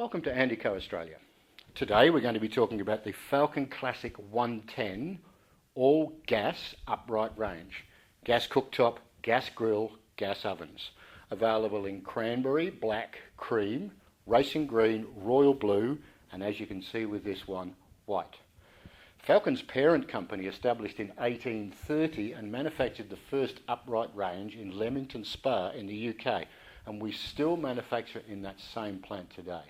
Welcome to Andi-Co Australia. Today we're going to be talking about the Falcon Classic 110 all gas upright range. Gas cooktop, gas grill, gas ovens. Available in cranberry, black, cream, racing green, royal blue, and as you can see with this one, white. Falcon's parent company established in 1830 and manufactured the first upright range in Leamington Spa in the UK, and we still manufacture in that same plant today.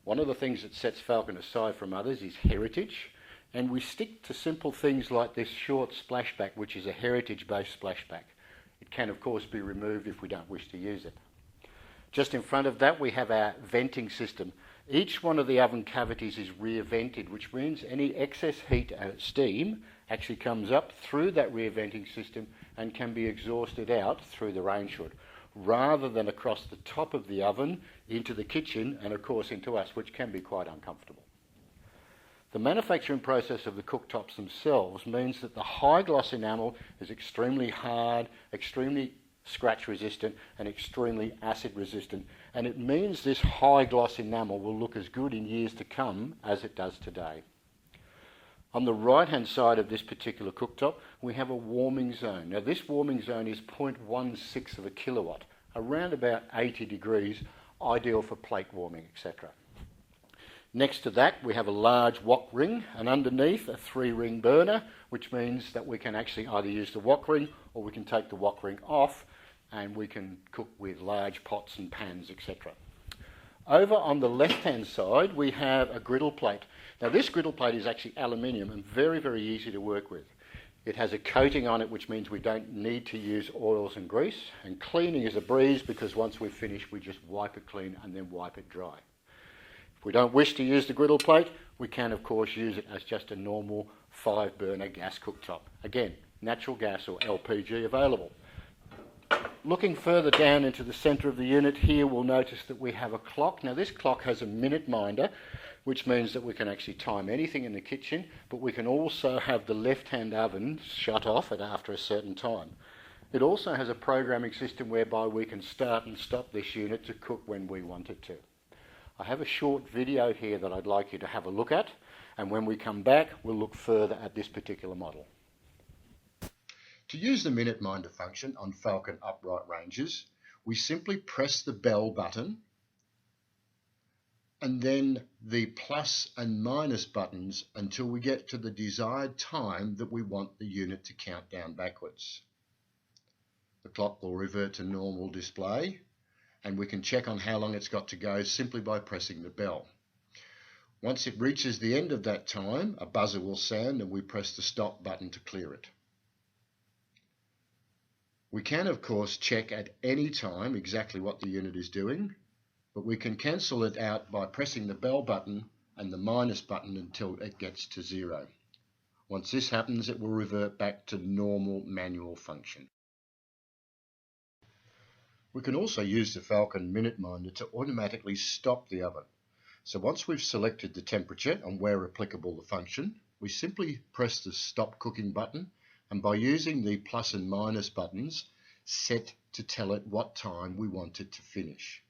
One of the things that sets Falcon aside from others is heritage, and we stick to simple things like this short splashback, which is a heritage-based splashback. It can of course be removed if we don't wish to use it. Just in front of that we have our venting system. Each one of the oven cavities is rear vented, which means any excess heat and steam actually comes up through that rear venting system and can be exhausted out through the range hood, rather than across the top of the oven into the kitchen and of course into us, which can be quite uncomfortable. The manufacturing process of the cooktops themselves means that the high gloss enamel is extremely hard, extremely scratch resistant and extremely acid resistant, and it means this high gloss enamel will look as good in years to come as it does today. On the right hand side of this particular cooktop we have a warming zone. Now this warming zone is 0.16 of a kilowatt, around about 80 degrees, ideal for plate warming, etc. Next to that we have a large wok ring, and underneath a 3-ring burner, which means that we can actually either use the wok ring or we can take the wok ring off and we can cook with large pots and pans, etc. Over on the left hand side we have a griddle plate. Now this griddle plate is actually aluminium and very, very easy to work with. It has a coating on it, which means we don't need to use oils and grease, and cleaning is a breeze because once we've finished we just wipe it clean and then wipe it dry. If we don't wish to use the griddle plate, we can of course use it as just a normal 5-burner gas cooktop. Again, natural gas or LPG available. Looking further down into the centre of the unit here, we'll notice that we have a clock. Now this clock has a minute minder, which means that we can actually time anything in the kitchen, but we can also have the left-hand oven shut off after a certain time. It also has a programming system whereby we can start and stop this unit to cook when we want it to. I have a short video here that I'd like you to have a look at, and when we come back we'll look further at this particular model. To use the minute minder function on Falcon upright ranges, we simply press the bell button and then the plus and minus buttons until we get to the desired time that we want the unit to count down backwards. The clock will revert to normal display, and we can check on how long it's got to go simply by pressing the bell. Once it reaches the end of that time, a buzzer will sound and we press the stop button to clear it. We can of course check at any time exactly what the unit is doing, but we can cancel it out by pressing the bell button and the minus button until it gets to 0. Once this happens, it will revert back to normal manual function. We can also use the Falcon minute minder to automatically stop the oven. So once we've selected the temperature and where applicable the function, we simply press the stop cooking button, and by using the plus and minus buttons, set to tell it what time we want it to finish.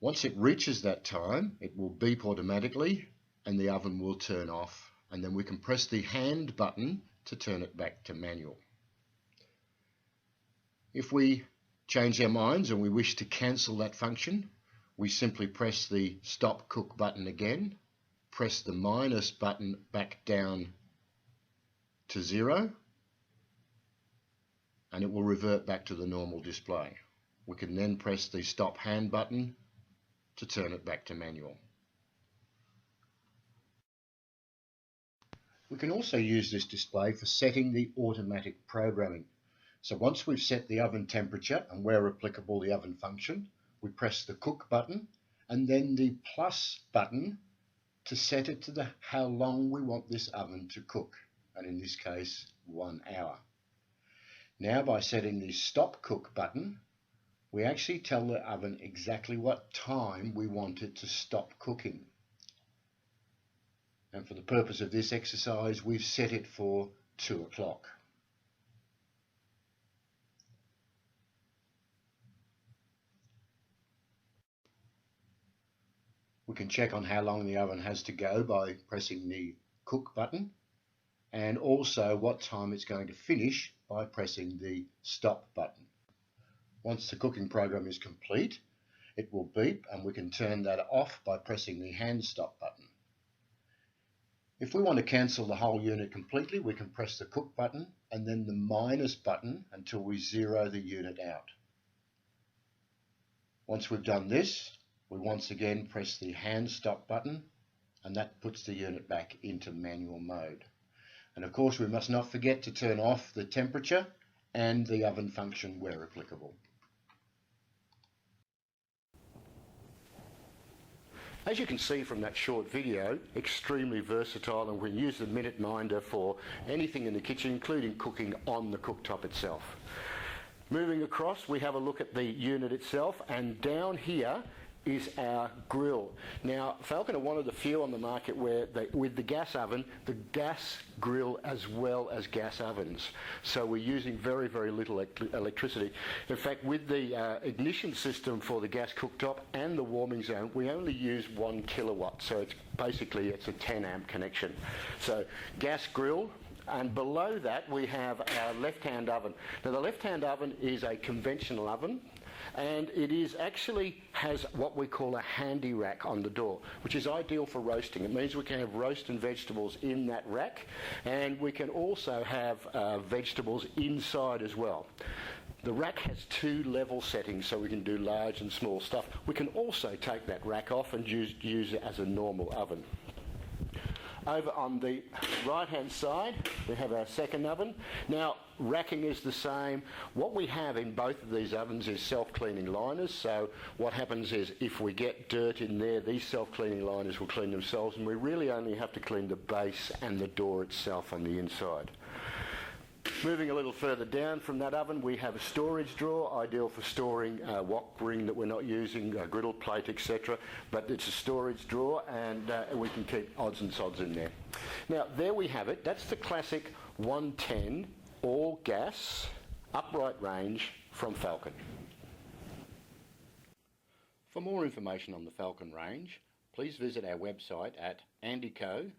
Once it reaches that time, it will beep automatically and the oven will turn off, and then we can press the hand button to turn it back to manual. If we change our minds and we wish to cancel that function, we simply press the stop cook button again, press the minus button back down to 0, and it will revert back to the normal display. We can then press the stop hand button to turn it back to manual. We can also use this display for setting the automatic programming. So once we've set the oven temperature and where applicable the oven function, we press the cook button and then the plus button to set it to how long we want this oven to cook, and in this case 1 hour. Now by setting the stop cook button, we actually tell the oven exactly what time we want it to stop cooking. And for the purpose of this exercise, we've set it for 2 o'clock. We can check on how long the oven has to go by pressing the cook button, and also what time it's going to finish by pressing the stop button. Once the cooking program is complete, it will beep and we can turn that off by pressing the hand stop button. If we want to cancel the whole unit completely, we can press the cook button and then the minus button until we zero the unit out. Once we've done this, we once again press the hand stop button and that puts the unit back into manual mode. And of course we must not forget to turn off the temperature and the oven function where applicable. As you can see from that short video, extremely versatile, and we can use the minute minder for anything in the kitchen, including cooking on the cooktop itself. Moving across, we have a look at the unit itself, and down here is our grill. Now, Falcon are one of the few on the market where with the gas oven, the gas grill as well as gas ovens. So we're using very, very little electricity. In fact, with the ignition system for the gas cooktop and the warming zone, we only use 1 kilowatt. So it's basically, it's a 10 amp connection. So gas grill. And below that we have our left-hand oven. Now the left-hand oven is a conventional oven, and it is actually has what we call a handy rack on the door, which is ideal for roasting. It means we can have roast and vegetables in that rack, and we can also have vegetables inside as well. The rack has 2 level settings, so we can do large and small stuff. We can also take that rack off and use it as a normal oven. Over on the right hand side we have our second oven. Now racking is the same. What we have in both of these ovens is self-cleaning liners, so what happens is if we get dirt in there, these self-cleaning liners will clean themselves, and we really only have to clean the base and the door itself on the inside. Moving a little further down from that oven, we have a storage drawer, ideal for storing wok ring that we're not using, griddle plate, etc. But it's a storage drawer, and we can keep odds and sods in there. Now, there we have it. That's the classic 110 all gas upright range from Falcon. For more information on the Falcon range, please visit our website at Andi-Co.com.au.